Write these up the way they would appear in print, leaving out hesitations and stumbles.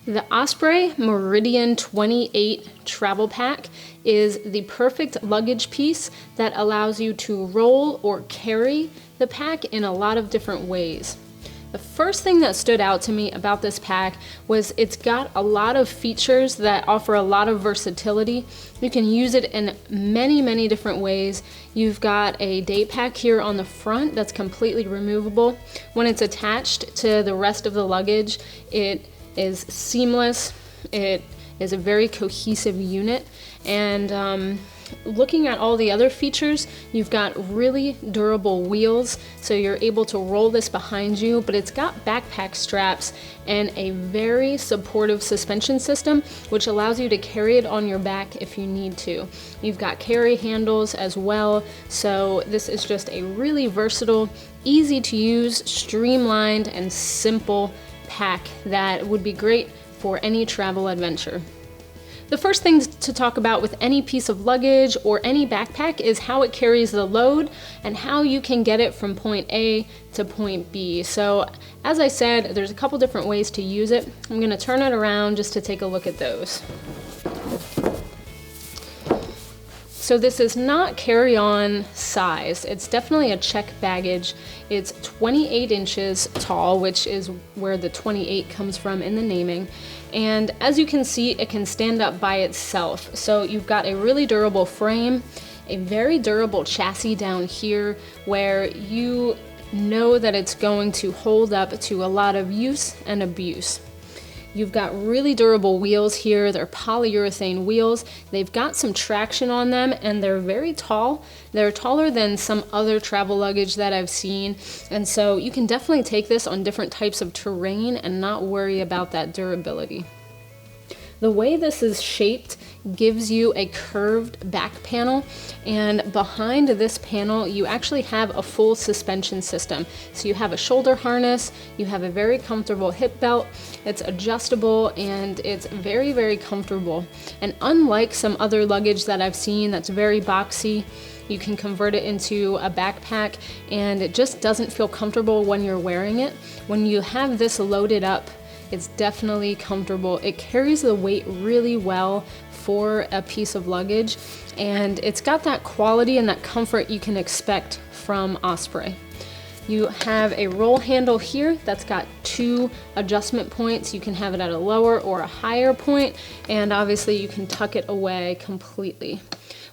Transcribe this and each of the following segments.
The Osprey Meridian 28 travel pack is the perfect luggage piece that allows you to roll or carry the pack in a lot of different ways. The first thing that stood out to me about this pack was it's got a lot of features that offer a lot of versatility. You can use it in many different ways. You've got a day pack here on the front that's completely removable. When it's attached to the rest of the luggage, it is seamless. It is a very cohesive unit, and looking at all the other features, you've got really durable wheels, so you're able to roll this behind you, but it's got backpack straps and a very supportive suspension system, which allows you to carry it on your back if you need to. You've got carry handles as well, so this is just a really versatile, easy to use, streamlined, and simple pack that would be great for any travel adventure. The first thing to talk about with any piece of luggage or any backpack is how it carries the load and how you can get it from point A to point B. So as I said, there's a couple different ways to use it. I'm going to turn it around just to take a look at those. So this is not carry-on size. It's definitely a check baggage. It's 28 inches tall, which is where the 28 comes from in the naming. And as you can see, it can stand up by itself. So you've got a really durable frame, a very durable chassis down here where you know that it's going to hold up to a lot of use and abuse. You've got really durable wheels here. They're polyurethane wheels. They've got some traction on them, and they're very tall. They're taller than some other travel luggage that I've seen, and so you can definitely take this on different types of terrain and not worry about that durability. The way this is shaped gives you a curved back panel, and behind this panel you actually have a full suspension system. So you have a shoulder harness, you have a very comfortable hip belt, it's adjustable, and it's very comfortable. And unlike some other luggage that I've seen that's very boxy, you can convert it into a backpack and it just doesn't feel comfortable when you're wearing it. When you have this loaded up, it's definitely comfortable. It carries the weight really well for a piece of luggage, and it's got that quality and that comfort you can expect from Osprey. You have a roll handle here that's got 2 adjustment points. You can have it at a lower or a higher point, and obviously you can tuck it away completely.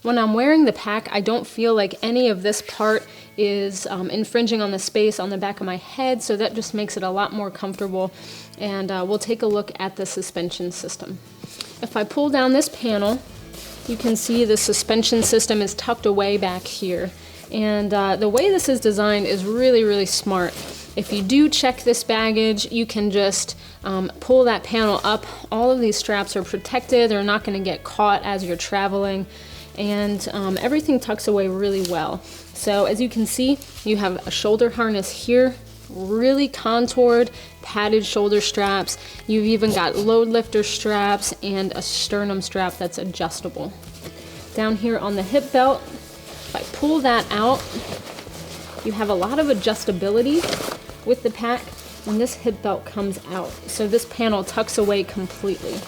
When I'm wearing the pack, I don't feel like any of this part is infringing on the space on the back of my head, so that just makes it a lot more comfortable. And we'll take a look at the suspension system. If I pull down this panel, you can see the suspension system is tucked away back here. And the way this is designed is really smart. If you do check this baggage, you can just pull that panel up. All of these straps are protected. They're not going to get caught as you're traveling. And everything tucks away really well. So as you can see, you have a shoulder harness here, really contoured, padded shoulder straps. You've even got load lifter straps and a sternum strap that's adjustable. Down here on the hip belt, if I pull that out, you have a lot of adjustability with the pack, and this hip belt comes out. So this panel tucks away completely.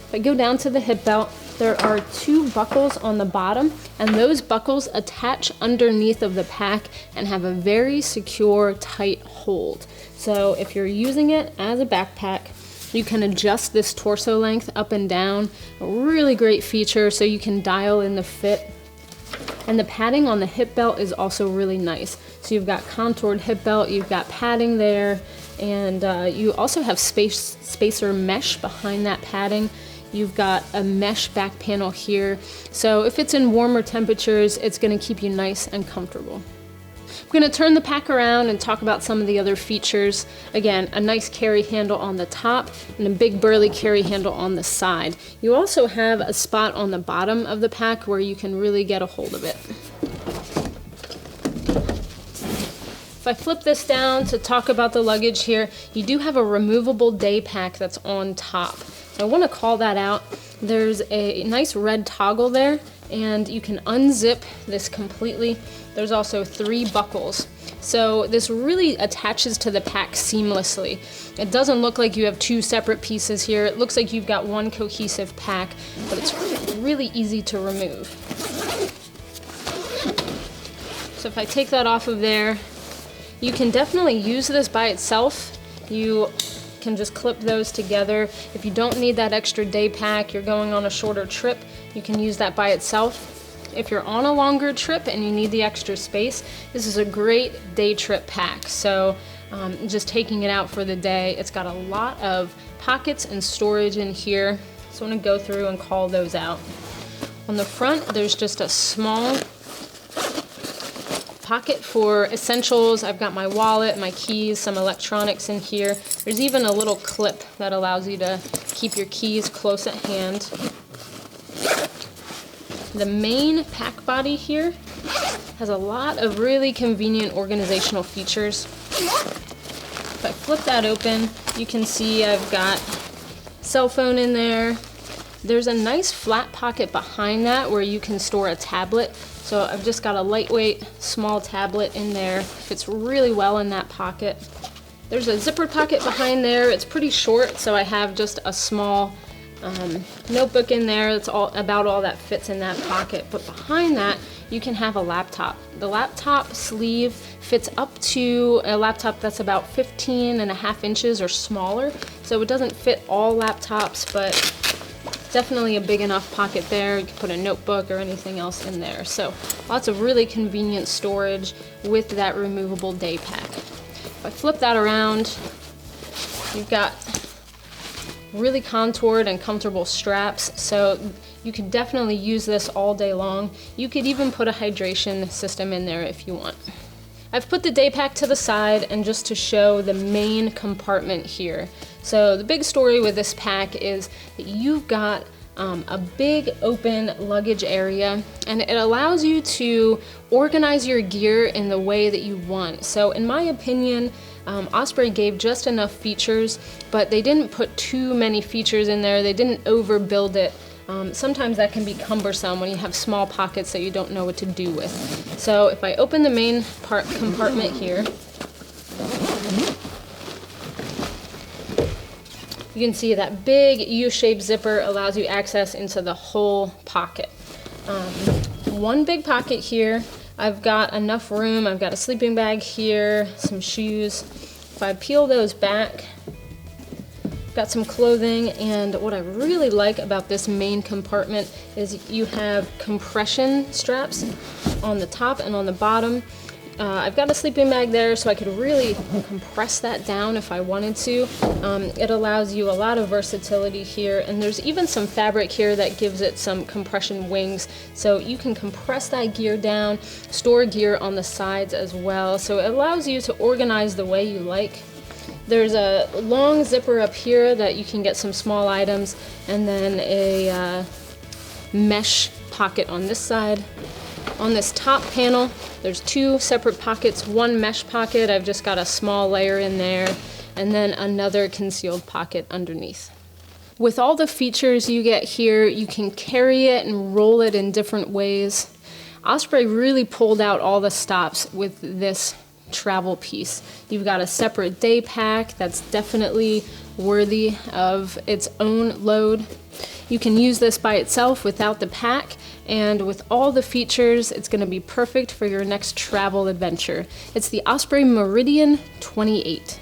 If I go down to the hip belt, there are 2 buckles on the bottom, and those buckles attach underneath of the pack and have a very secure, tight hold. So if you're using it as a backpack, you can adjust this torso length up and down. A really great feature, so you can dial in the fit. And the padding on the hip belt is also really nice. So you've got contoured hip belt, you've got padding there, and you also have spacer mesh behind that padding. You've got a mesh back panel here, so if it's in warmer temperatures, it's going to keep you nice and comfortable. I'm going to turn the pack around and talk about some of the other features. Again, a nice carry handle on the top and a big burly carry handle on the side. You also have a spot on the bottom of the pack where you can really get a hold of it. If I flip this down to talk about the luggage here, you do have a removable day pack that's on top. I want to call that out. There's a nice red toggle there, and you can unzip this completely. There's also 3 buckles. So this really attaches to the pack seamlessly. It doesn't look like you have 2 separate pieces here. It looks like you've got one cohesive pack, but it's really easy to remove. So if I take that off of there, you can definitely use this by itself. You can just clip those together. If you don't need that extra day pack, you're going on a shorter trip, you can use that by itself. If you're on a longer trip and you need the extra space, this is a great day trip pack. So just taking it out for the day, it's got a lot of pockets and storage in here. So I'm gonna go through and call those out. On the front, there's just a small pocket for essentials. I've got my wallet, my keys, some electronics in here. There's even a little clip that allows you to keep your keys close at hand. The main pack body here has a lot of really convenient organizational features. If I flip that open, you can see I've got cell phone in there. There's a nice flat pocket behind that where you can store a tablet. So I've just got a lightweight, small tablet in there. Fits really well in that pocket. There's a zipper pocket behind there. It's pretty short, so I have just a small notebook in there. That's about all that fits in that pocket. But behind that, you can have a laptop. The laptop sleeve fits up to a laptop that's about 15.5 inches or smaller. So it doesn't fit all laptops, but definitely a big enough pocket there. You can put a notebook or anything else in there. So lots of really convenient storage with that removable day pack. If I flip that around, you've got really contoured and comfortable straps. So you could definitely use this all day long. You could even put a hydration system in there if you want. I've put the day pack to the side and just to show the main compartment here. So the big story with this pack is that you've got a big open luggage area, and it allows you to organize your gear in the way that you want. So in my opinion, Osprey gave just enough features, but they didn't put too many features in there. They didn't overbuild it. Sometimes that can be cumbersome when you have small pockets that you don't know what to do with. So if I open the main compartment here, you can see that big U-shaped zipper allows you access into the whole pocket. One big pocket here. I've got enough room. I've got a sleeping bag here, some shoes. If I peel those back, got some clothing, and what I really like about this main compartment is you have compression straps on the top and on the bottom. I've got a sleeping bag there, so I could really compress that down if I wanted to. It allows you a lot of versatility here, and there's even some fabric here that gives it some compression wings, so you can compress that gear down, store gear on the sides as well, so it allows you to organize the way you like. There's a long zipper up here that you can get some small items, and then a mesh pocket on this side. On this top panel, there's 2 separate pockets, one mesh pocket, I've just got a small layer in there, and then another concealed pocket underneath. With all the features you get here, you can carry it and roll it in different ways. Osprey really pulled out all the stops with this travel piece. You've got a separate day pack that's definitely worthy of its own load. You can use this by itself without the pack, and with all the features, it's going to be perfect for your next travel adventure. It's the Osprey Meridian 28.